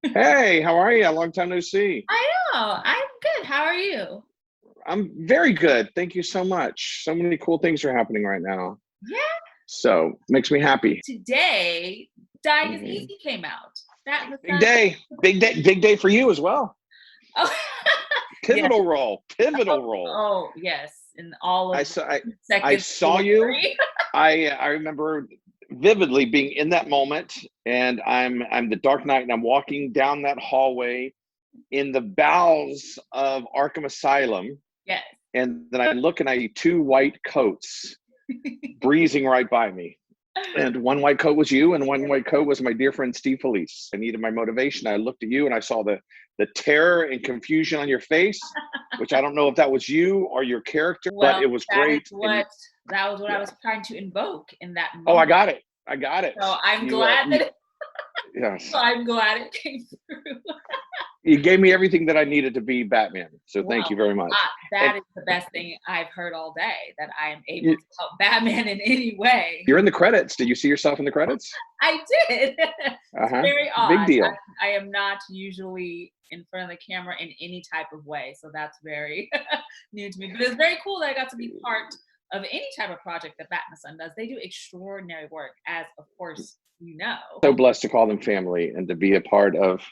Hey, how are you? Long time no see. I know. I'm good. How are you? I'm very good. Thank you so much. So many cool things are happening right now. Yeah. So makes me happy. Today, Dying is Mhm. Easy came out. That and the Big sun. day. Big day for you as well. Oh, yes. Pivotal role. Pivotal role. Oh, yes. In all I of the saw I second saw you. delivery. I remember vividly being in that moment, and I'm the Dark Knight, and I'm walking down that hallway in the bowels of Arkham Asylum, Yes. and then I look and I see two white coats breezing right by me. And one white coat was you, and one white coat was my dear friend Steve Felice. I needed my motivation. I looked at you and I saw the terror and confusion on your face, which I don't know if that was you or your character, but Well, it was great. And that was what I yeah, was trying to invoke in that oh, I moment. got it. I got it. So I'm You glad you that yes, I'm glad it came through. you gave me everything that I needed to be Batman. So thank you Well, very much. And that is the best thing I've heard all day, that I am able you, to help Batman in any way. you're in the credits. Did you see yourself in the credits? I did. It's Uh-huh. very Big odd. deal. I am not usually in front of the camera in any type of way, so that's very new to me. But it's very cool that I got to be part of any type of project that BatintheSun does. They do extraordinary work, as of course you know. So blessed to call them family and to be a part of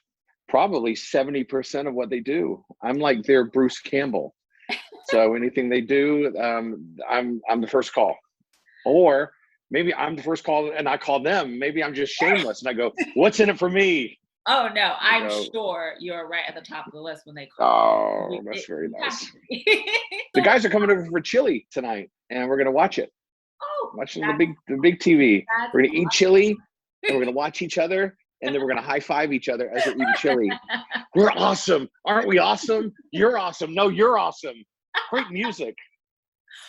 probably 70% of what they do. I'm like their Bruce Campbell. So anything they do, I'm the first call. Or maybe I'm the first call and I call them. Maybe I'm just shameless and I go, "What's in it for me?" Oh no, They I'm go, sure you're right at the top of the list when they call. "Oh, It, that's very you have nice." to be. The So, guys are coming over for chili tonight, and we're gonna watch it. oh, Watching that's the big TV. that's We're gonna eat chili, and we're awesome. gonna watch each other, and then we're gonna high five each other as we're eating chili. We're awesome. Aren't we awesome? You're awesome. No, you're awesome. Great music.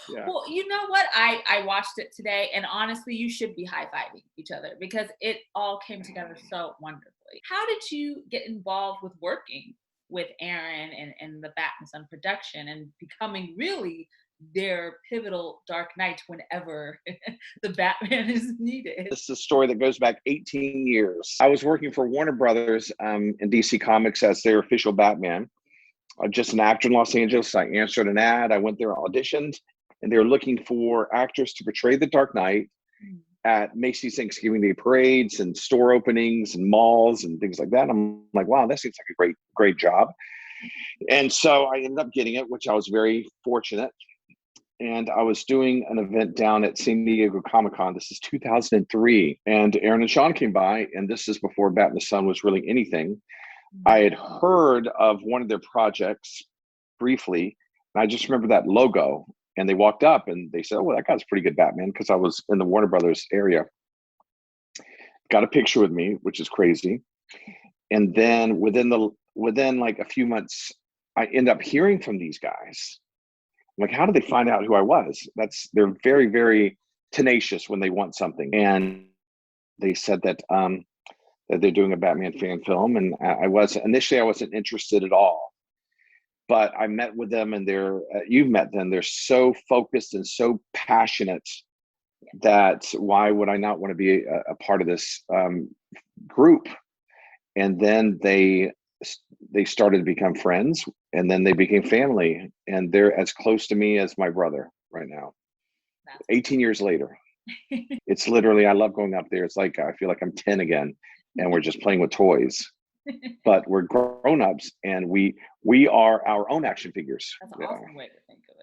Yeah. Well, you know what? I watched it today, and honestly, you should be high fiving each other because it all came together so wonderfully. How did you get involved with working with Aaron and the Bat and Son production and becoming really their pivotal Dark Knight whenever the Batman is needed? This is a story that goes back 18 years. I was working for Warner Brothers in DC Comics as their official Batman. Just an actor in Los Angeles. I answered an ad. I went there, auditioned, and they were looking for actors to portray the Dark Knight Mm. at Macy's Thanksgiving Day parades and store openings and malls and things like that. I'm like, wow, that seems like a great job. And so I ended up getting it, which I was very fortunate. And I was doing an event down at San Diego Comic Con. This is 2003, and Aaron and Sean came by, and this is before Bat and the Sun was really anything. I Mm. had heard of one of their projects briefly, and I just remember that logo. And they walked up and they said, "Oh, well, that guy's pretty good Batman," because I was in the Warner Brothers area. Got a picture with me, which is crazy. And then within like a few months, I end up hearing from these guys. I'm like, how did they find out who I was? They're very tenacious when they want something. And they said that they're doing a Batman fan film, and I was initially I wasn't interested at all. But I met with them, and you've met them. They're so focused and so passionate that why would I not want to be a part of this group? And then they started to become friends, and then they became family, and they're as close to me as my brother right now. That's 18 years later, it's literally I love going up there. It's like I feel like I'm 10 again, and we're just playing with toys. But we're grown-ups, and we are our own action figures. That's an Yeah, awesome way to think of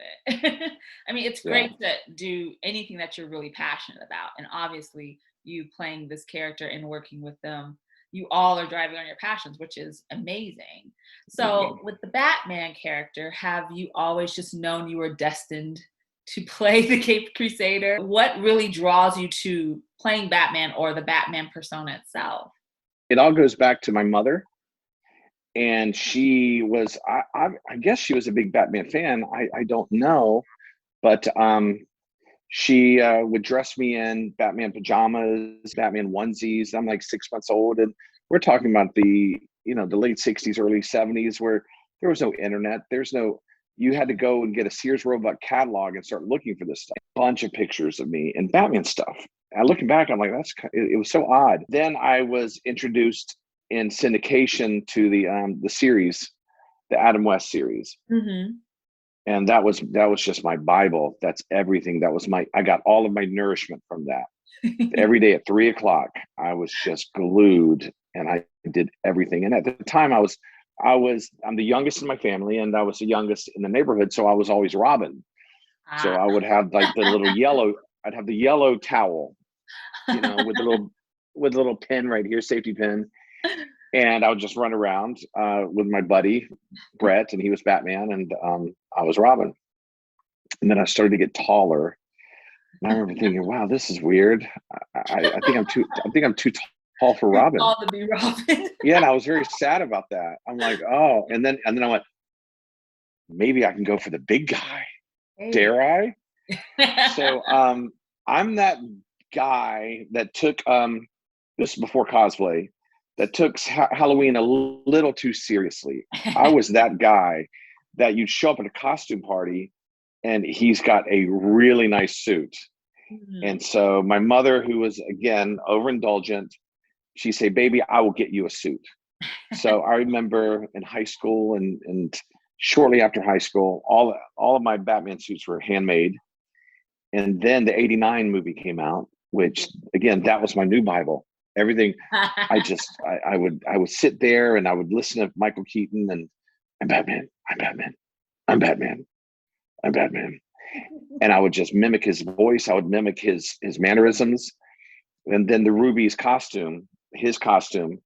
it. I mean, it's yeah. great to do anything that you're really passionate about. And obviously, you playing this character and working with them, you all are driving on your passions, which is amazing. Mhm. So, with the Batman character, have you always just known you were destined to play the Caped Crusader? What really draws you to playing Batman or the Batman persona itself? It all goes back to my mother, and she was I guess she was a big Batman fan. I don't know, but she would dress me in Batman pajamas, Batman onesies. I'm like 6 months old, and we're talking about the late '60s, early '70s, where there was no internet. There's no You had to go and get a Sears Roebuck catalog and start looking for this stuff. Bunch of pictures of me and Batman stuff. And looking back, I'm like, it was so odd. Then I was introduced in syndication to the series, the Adam West series. Mm-hmm. And that was just my Bible. That's everything. I got all of my nourishment from that. Every day at 3:00, I was just glued, and I did everything. And at the time I'm the youngest in my family, and I was the youngest in the neighborhood. So I was always robbing. So I would have like I'd have the yellow towel, with the little pin right here, safety pin. And I would just run around with my buddy, Brett, and he was Batman, and I was Robin. And then I started to get taller. And I remember thinking, wow, this is weird. I think I'm too tall for Robin. Tall to be Robin. Yeah, and I was very sad about that. I'm like, oh, and then I went, maybe I can go for the big guy. Hey. Dare I? So I'm that guy that took this is before cosplay, that took Halloween a little too seriously. I was that guy that you'd show up at a costume party and he's got a really nice suit. Mm-hmm. And so my mother, who was, again, overindulgent, she'd say, baby, I will get you a suit. So I remember in high school and shortly after high school, all of my Batman suits were handmade. And then the '89 movie came out, which, again, that was my new Bible. Everything, I would sit there and I would listen to Michael Keaton and I'm Batman, I'm Batman, I'm Batman, I'm Batman. And I would just mimic his voice. I would mimic his mannerisms. And then the Ruby's costume, his costume,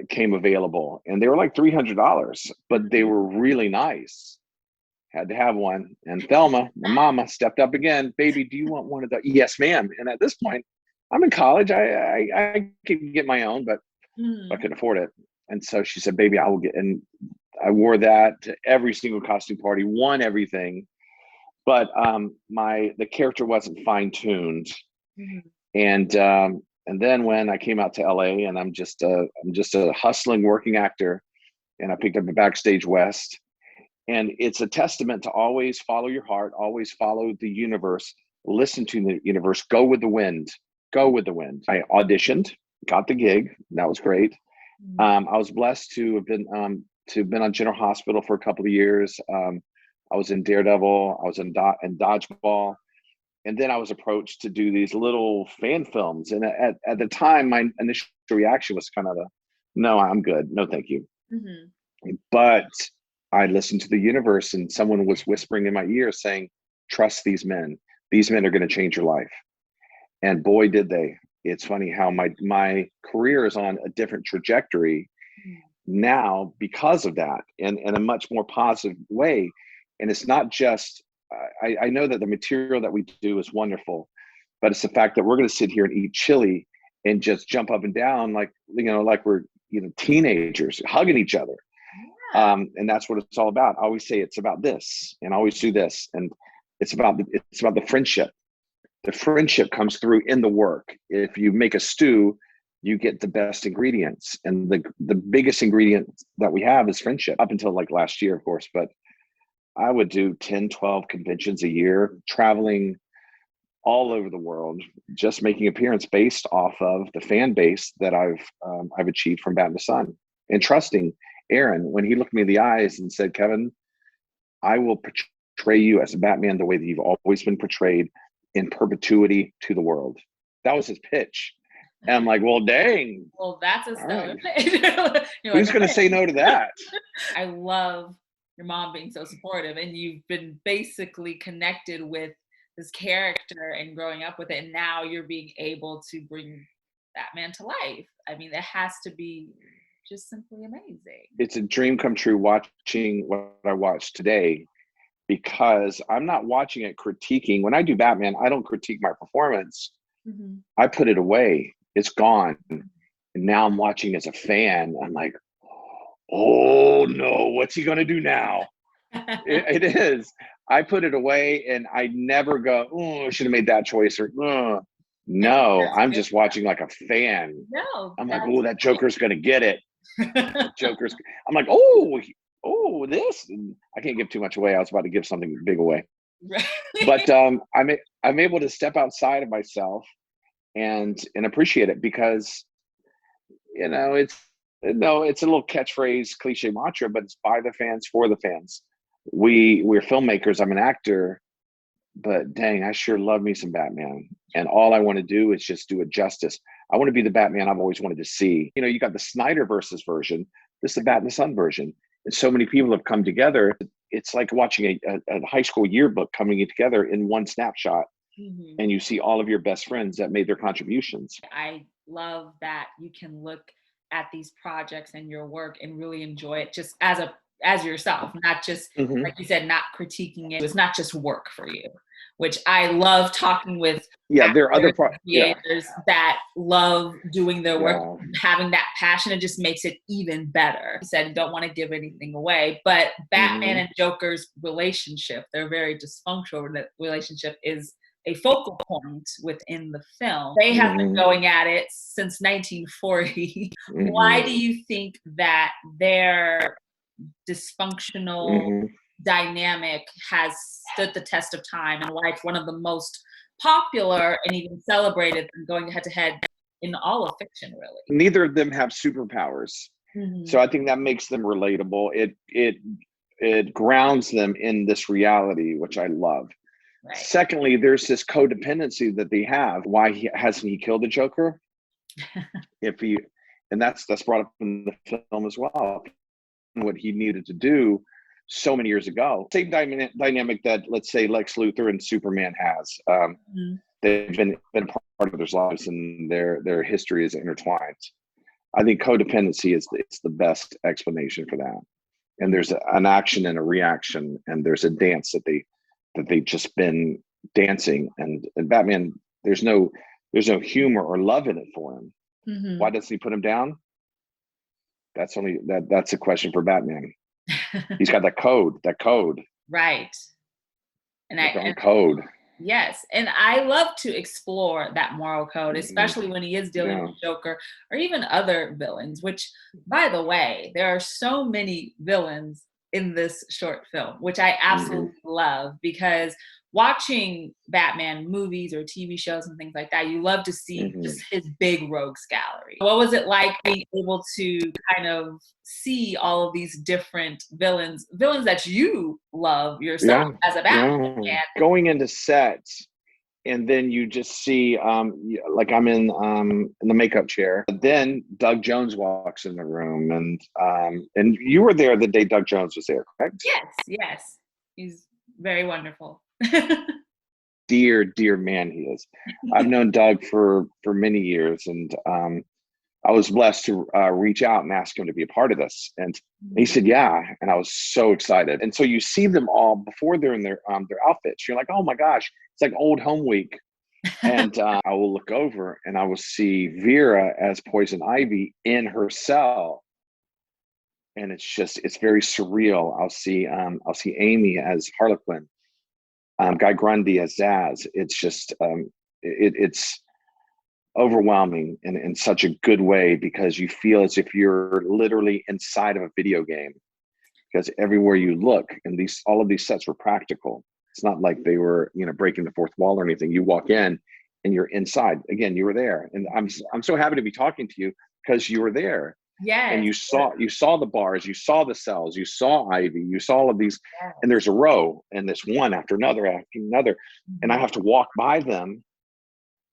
came available. And they were like $300, but they were really nice. Had to have one. And Thelma, my mama, stepped up again. Baby, do you want one of the? Yes, ma'am. And at this point, I'm in college. I can get my own, but I couldn't afford it. And so she said, baby, I will get. And I wore that to every single costume party, won everything. But the character wasn't fine-tuned. Mm-hmm. And then when I came out to LA, and I'm just a hustling working actor, and I picked up a Backstage West. And it's a testament to always follow your heart, always follow the universe, listen to the universe, go with the wind. Go with the wind. I auditioned, got the gig. That was great. I was blessed to have been on General Hospital for a couple of years. I was in Daredevil. I was in Dodgeball. And then I was approached to do these little fan films. And at the time, my initial reaction was kind of no, I'm good. No, thank you. Mm-hmm. But I listened to the universe, and someone was whispering in my ear saying, trust these men. These men are going to change your life. And boy, did they. It's funny how my career is on a different trajectory now because of that, in a much more positive way. And it's not just, I know that the material that we do is wonderful, but it's the fact that we're going to sit here and eat chili and just jump up and down like we're teenagers hugging each other. Yeah. And that's what it's all about. I always say it's about this, and I always do this. And it's about the friendship. The friendship comes through in the work. If you make a stew, you get the best ingredients. And the biggest ingredient that we have is friendship, up until like last year, of course. But I would do 10, 12 conventions a year, traveling all over the world, just making appearance based off of the fan base that I've achieved from BatintheSun, and trusting Aaron when he looked me in the eyes and said, Kevin, I will portray you as a Batman the way that you've always been portrayed, in perpetuity to the world. That was his pitch. And I'm like, well, dang. Well, that's a stellar pitch. Who's going to say no to that? I love your mom being so supportive, and you've been basically connected with this character and growing up with it. And now you're being able to bring Batman to life. I mean, it has to be just simply amazing. It's a dream come true watching what I watched today, because I'm not watching it critiquing. When I do Batman, I don't critique my performance. Mm-hmm. I put it away. It's gone. And now I'm watching as a fan. I'm like, oh no, what's he going to do now? it is. I put it away, and I never go, oh, I should have made that choice. Or, no, I'm just watching like a fan. No, I'm like, oh, that Joker's going to get it. Joker's. I'm like, oh, this. And I can't give too much away. I was about to give something big away. Right. But I'm able to step outside of myself and appreciate it, because you know, it's no, it's a little catchphrase, cliche mantra, but it's by the fans for the fans. We're filmmakers. I'm an actor, but dang, I sure love me some Batman. And all I want to do is just do it justice. I want to be the Batman I've always wanted to see. You know, you got the Snyder versus version. This is the BatintheSun version. And so many people have come together. It's like watching a high school yearbook coming together in one snapshot. Mhm. And you see all of your best friends that made their contributions. I love that you can look at these projects and your work and really enjoy it just as yourself, not just Mhm. like you said, not critiquing it. It's not just work for you, which I love talking with Yeah, there are other actors, parts. Yeah, creators that love doing their work, yeah. having that passion. It just makes it even better. You said don't want to give anything away, but Batman Mhm. and Joker's relationship, their very dysfunctional relationship, is a focal point within the film. They have been Mhm. going at it since 1940. Why Mhm. do you think that their dysfunctional Mhm. dynamic has stood the test of time, and why it's one of the most popular and even celebrated and going head to head in all of fiction, really? Neither of them have superpowers. So Mhm. I think that makes them relatable. It grounds them in this reality, which I love. Right. Secondly, there's this codependency that they have. Why hasn't he killed the Joker? If he, and that's brought up in the film as well. What he needed to do so many years ago. Same dynamic that, let's say, Lex Luthor and Superman has. Mhm. They've been part of their lives, and their history is intertwined. I think codependency is it's the best explanation for that. And there's an action and a reaction, and there's a dance that they've just been dancing. And Batman, there's no humor or love in it for him. Why Mhm. doesn't he put him down? That's a question for Batman. He's got that code, Right. And that and code. yes, and I love to explore that moral code, Mhm. especially when he is dealing Yeah. with Joker or even other villains, which, by the way, there are so many villains in this short film, which I Mhm. absolutely love because watching Batman movies or TV shows and things like that, you love to see just Mhm. his big rogues gallery. What was it like being able to kind of see all of these different villains that you love yourself Yeah. as a Batman Yeah. fan? Going into sets, and then you just see like I'm in the makeup chair. Then Doug Jones walks in the room, and you were there the day Doug Jones was there, correct? Yes, yes. He's very wonderful. Dear man, he is. I've known Doug for many years, and I was blessed to reach out and ask him to be a part of this. And he Mhm. said, yeah. And I was so excited. And so you see them all before they're in their outfits. You're like, oh my gosh, it's like old home week. And I will look over and I will see Vera as Poison Ivy in her cell. And it's very surreal. I'll see Amy as Harlequin, Guy Grundy as Zaz. It's just, it's overwhelming in such a good way because you feel as if you're literally inside of a video game because everywhere you look and all of these sets were practical. It's not like they were breaking the fourth wall or anything. You walk in and you're inside again. You were there, and I'm so happy to be talking to you because you were there and Yes, you saw the bars, you saw the cells, you saw Ivy, you saw all of these, and yes. there's a row and this one after another, and I Mhm. have to walk by them,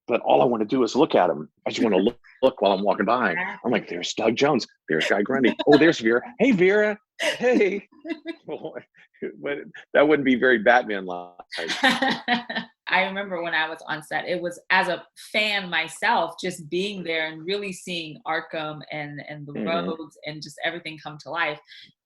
but all I want to do is look at him. I just want to look while I'm walking by. I'm Exactly. like, there's Doug Jones. There's Guy Grundy. Oh, there's Vera. Hey, Vera. Hey. But that wouldn't be very Batman-like. I remember when I was on set, it was as a fan myself, just being there and really seeing Arkham and the Mhm. roads and just everything come to life.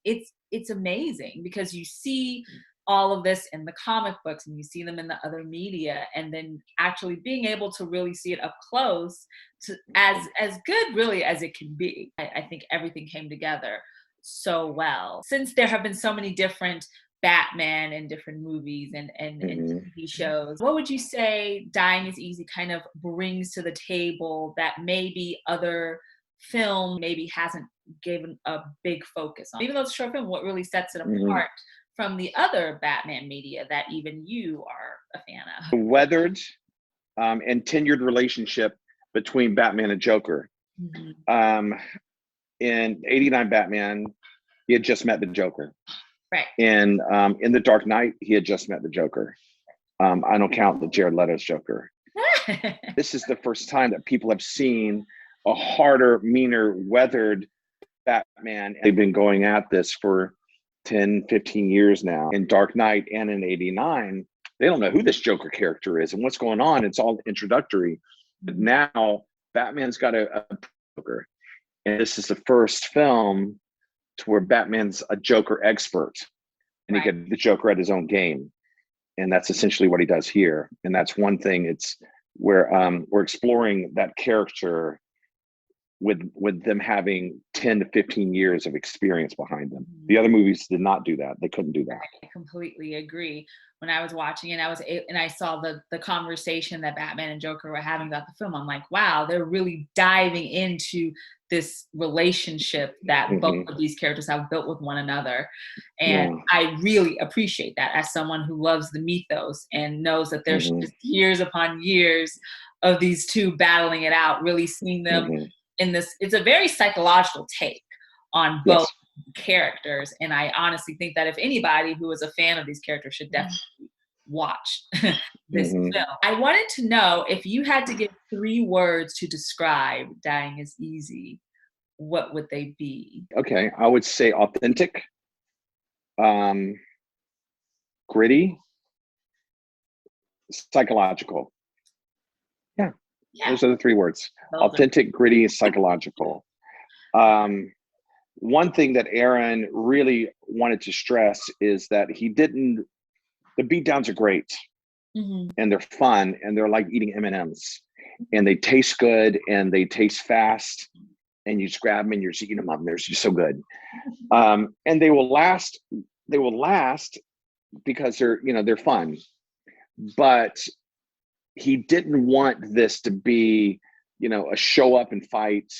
It's amazing because you see all of this in the comic books and you see them in the other media, and then actually being able to really see it up close to as good really as it can be. I think everything came together so well. Since there have been so many different Batman and different movies and Mhm. TV shows, what would you say Dying is Easy kind of brings to the table that maybe other film maybe hasn't given a big focus on? Even though it's a short film, what really sets it Mhm. apart from the other Batman media that even you are a fan of? Weathered and tenured relationship between Batman and Joker. Mhm. In '89 Batman, he had just met the Joker. Right. In The Dark Knight, he had just met the Joker. I don't count the Jared Leto's Joker. This is the first time that people have seen a harder, meaner, weathered Batman. They've been going at this for 10, 15 years now. In Dark Knight and in '89, they don't know who this Joker character is and what's going on. It's all introductory. But now Batman's got a Joker. And this is the first film to where Batman's a Joker expert. And he get the Joker at his own game. And that's essentially what he does here. And that's one thing. It's where we're exploring that character with them having 10 to 15 years of experience behind them. The other movies did not do that. They couldn't do that. I completely agree. When I was watching it, I saw the conversation that Batman and Joker were having about the film. I'm like, wow, they're really diving into this relationship that both of these characters have built with one another. And I really appreciate that as someone who loves the mythos and knows that there's just years upon years of these two battling it out, really seeing them in this. It's a very psychological take on both characters. And I honestly think that if anybody who is a fan of these characters should definitely watch this film. I wanted to know if you had to give 3 words to describe Dying is Easy, what would they be? Okay, I would say authentic, gritty, psychological. Yeah, those are the 3 words. Authentic, gritty, psychological. One thing that Aaron really wanted to stress is that the beatdowns are great and they're fun and they're like eating M&Ms and they taste good and they taste fast and you just grab them and you're just eating them up and they're just so good. And they will last because they're fun. But he didn't want this to be, a show up and fight,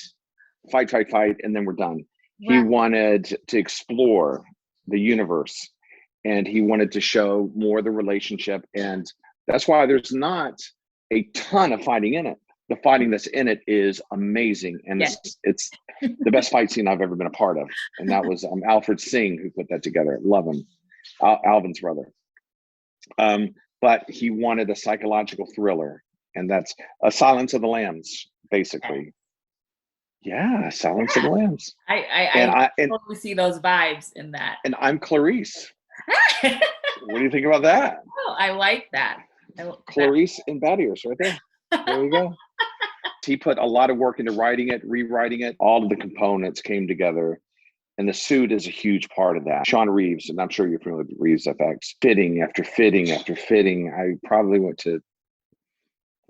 and then we're done. He wanted to explore the universe and he wanted to show more of the relationship. And that's why there's not a ton of fighting in it. The fighting that's in it is amazing. And it's the best fight scene I've ever been a part of. And that was Alfred Singh who put that together. Love him. Alvin's brother. But he wanted a psychological thriller. And that's a Silence of the Lambs, basically. Yeah, Silence of the Lambs. I totally see those vibes in that. And I'm Clarice. What do you think about that? Oh, I like that. Clarice in Bad Ears, right there. There we go. He put a lot of work into writing it, rewriting it. All of the components came together. And the suit is a huge part of that. Sean Reeves, and I'm sure you're familiar with Reeves FX, fitting after fitting after fitting. I probably went to,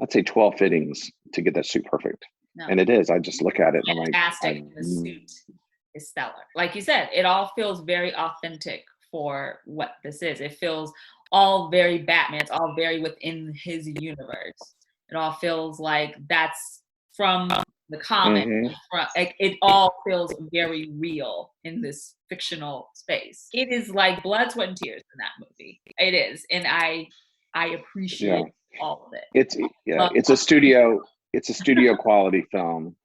I'd say 12 fittings to get that suit perfect. No. And it is. I just look at it and I'm like, fantastic. The suit is stellar. Like you said, it all feels very authentic for what this is. It feels all very Batman. It's all very within his universe. It all feels like that's from the comic. It all feels very real in this fictional space. It is like blood, sweat, and tears in that movie. It is. And I appreciate all of it. It's a studio quality film.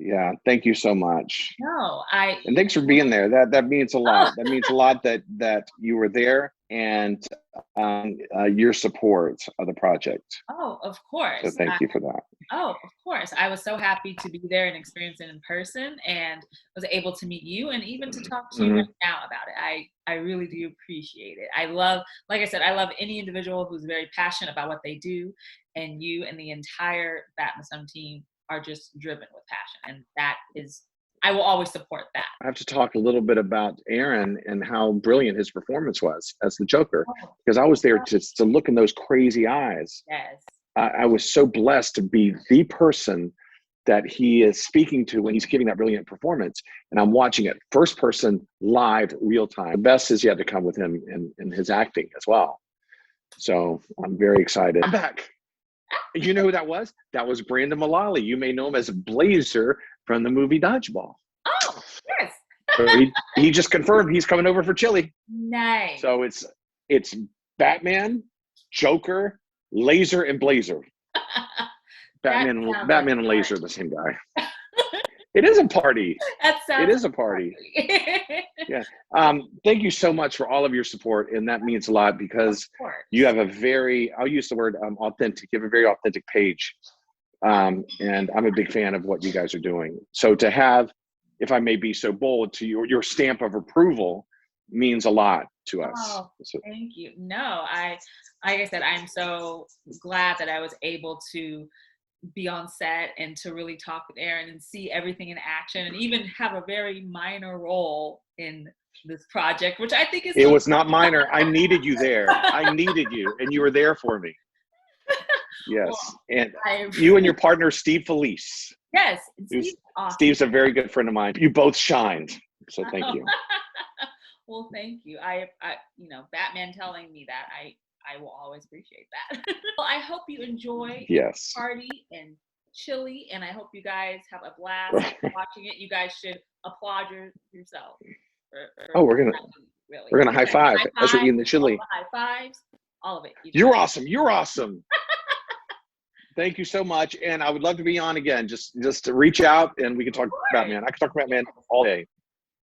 Yeah, thank you so much. And thanks for being there. That means a lot. That means a lot that you were there and your support of the project. Oh, of course. So thank you for that. Oh, of course. I was so happy to be there and experience it in person and was able to meet you and even to talk to you right now about it. I really do appreciate it. I love any individual who's very passionate about what they do, and you and the entire BatintheSun team are just driven with passion. And that is, I will always support that. I have to talk a little bit about Aaron and how brilliant his performance was as the Joker, because I was there to look in those crazy eyes. Yes. I was so blessed to be the person that he is speaking to when he's giving that brilliant performance. And I'm watching it first person, live, real time. The best is yet to come with him in his acting as well. So I'm very excited. I'm back. You know who that was? That was Brandon Mullally. You may know him as Blazer from the movie Dodgeball. Oh, yes. So he just confirmed he's coming over for chili. Nice. So it's Batman, Joker, Laser, and Blazer. Batman and Laser are the same guy. It is a party. That sounds It is a party. Yeah. Thank you so much for all of your support. And that means a lot because you have a very, I'll use the word authentic. You have a very authentic page. And I'm a big fan of what you guys are doing. So to have, if I may be so bold, to your stamp of approval means a lot to us. Oh, thank you. No, like I said, I'm so glad that I was able to be on set and to really talk with Aaron and see everything in action and even have a very minor role in this project, which I think is— It was not minor. I needed you there. I needed you, and you were there for me. Yes. Well, and you and your partner, Steve Felice. Yes. Steve's awesome. Steve's a very good friend of mine. You both shined. So thank you. Well, thank you. I Batman telling me that, I will always appreciate that. Well, I hope you enjoy the party in Chile, and I hope you guys have a blast watching it. You guys should applaud yourself. We're gonna high five as we're eating the chili. High fives, all of it. You're awesome. You're awesome. Thank you so much, and I would love to be on again. Just to reach out, and we can talk Batman. I can talk Batman all day.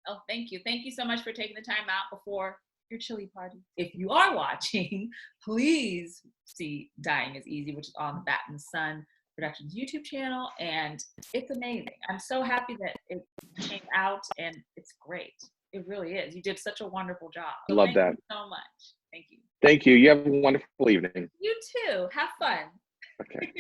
Oh, thank you. Thank you so much for taking the time out before your chili party. If you are watching, please see Dying is Easy, which is on the BatintheSun Productions YouTube channel, and it's amazing. I'm so happy that it came out, and it's great. It really is. You did such a wonderful job. So Love that. Thank you so much. Thank you. Thank you. You have a wonderful evening. You too. Have fun. Okay.